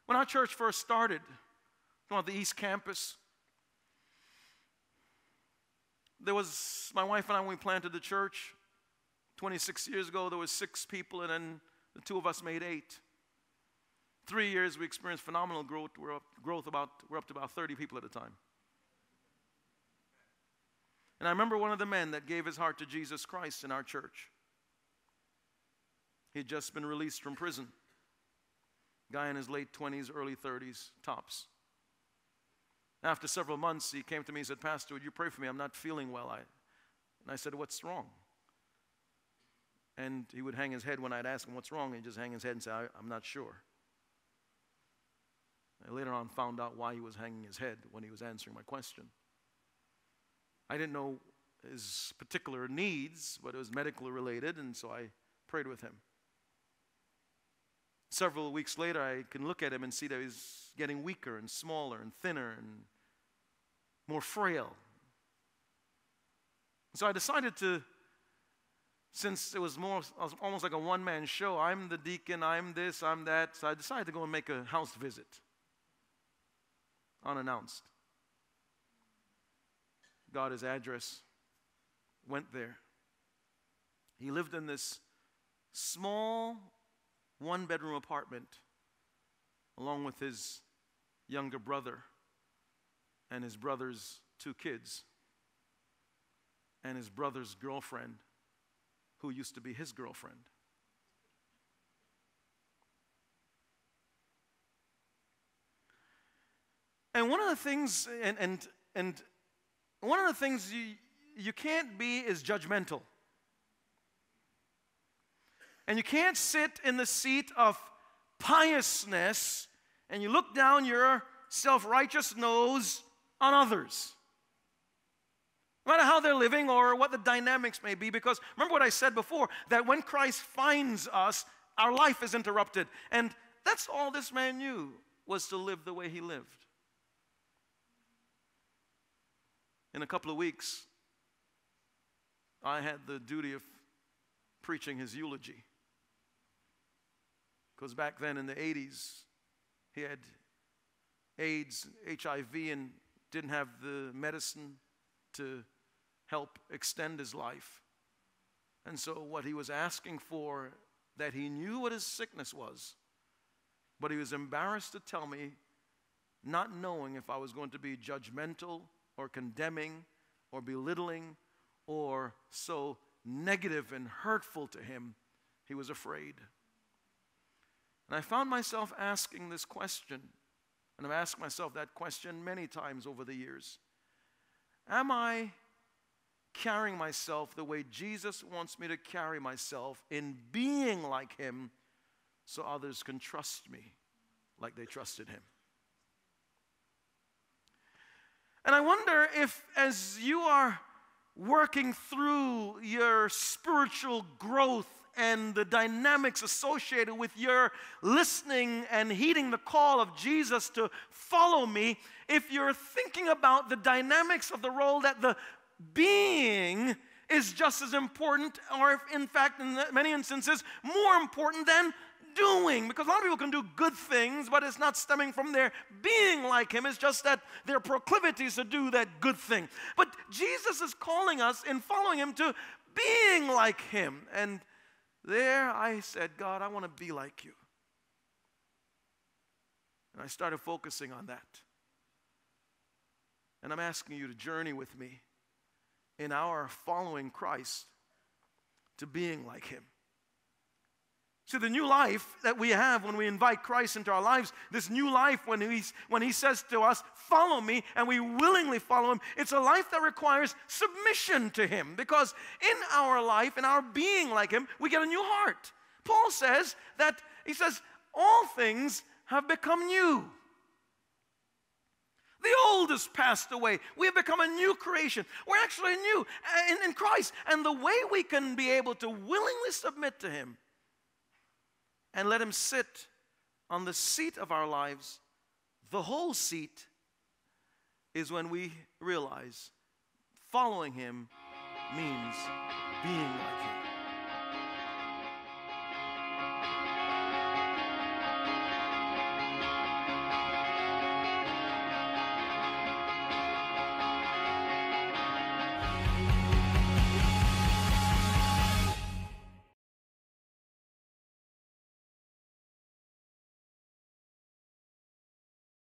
When our church first started, on the East Campus, there was, my wife and I, when we planted the church 26 years ago, there was 6 people, and then the 2 of us made 8. 3 years, we experienced phenomenal growth. We're up to about 30 people at a time. And I remember one of the men that gave his heart to Jesus Christ in our church. He had just been released from prison. Guy in his late 20s, early 30s, tops. After several months, he came to me and said, "Pastor, would you pray for me? I'm not feeling well." And I said, "What's wrong?" And he would hang his head when I'd ask him, "What's wrong?" He'd just hang his head and say, "I'm not sure." I later on found out why he was hanging his head when he was answering my question. I didn't know his particular needs, but it was medically related, and so I prayed with him. Several weeks later, I can look at him and see that he's getting weaker and smaller and thinner and more frail. So I decided to, since it was almost like a one-man show, I'm the deacon, I'm this, I'm that, so I decided to go and make a house visit, unannounced. Got his address, went there. He lived in this small one-bedroom apartment along with his younger brother and his brother's 2 kids and his brother's girlfriend, who used to be his girlfriend. And one of the things, one of the things you can't be is judgmental. And you can't sit in the seat of piousness and you look down your self-righteous nose on others, no matter how they're living or what the dynamics may be. Because remember what I said before, that when Christ finds us, our life is interrupted. And that's all this man knew, was to live the way he lived. In a couple of weeks, I had the duty of preaching his eulogy. Because back then in the 80s, he had AIDS, HIV, and didn't have the medicine to help extend his life. And so what he was asking for, that he knew what his sickness was, but he was embarrassed to tell me, not knowing if I was going to be judgmental or condemning or belittling or so negative and hurtful to him. He was afraid. And I found myself asking this question, and I've asked myself that question many times over the years. Am I carrying myself the way Jesus wants me to carry myself in being like him so others can trust me like they trusted him? And I wonder if, as you are working through your spiritual growth and the dynamics associated with your listening and heeding the call of Jesus to follow me, if you're thinking about the dynamics of the role that the being is just as important, or if in fact in many instances more important than doing. Because a lot of people can do good things, but it's not stemming from their being like him. It's just that their proclivities to do that good thing. But Jesus is calling us in following him to being like him. And there I said, God, I want to be like you. And I started focusing on that. And I'm asking you to journey with me in our following Christ to being like him. See, the new life that we have when we invite Christ into our lives, this new life when he says to us, follow me, and we willingly follow him, it's a life that requires submission to him. Because in our life, in our being like him, we get a new heart. Paul says that, he says, all things have become new. The old has passed away. We have become a new creation. We're actually new in Christ. And the way we can be able to willingly submit to him and let him sit on the seat of our lives, the whole seat, is when we realize following him means being like him.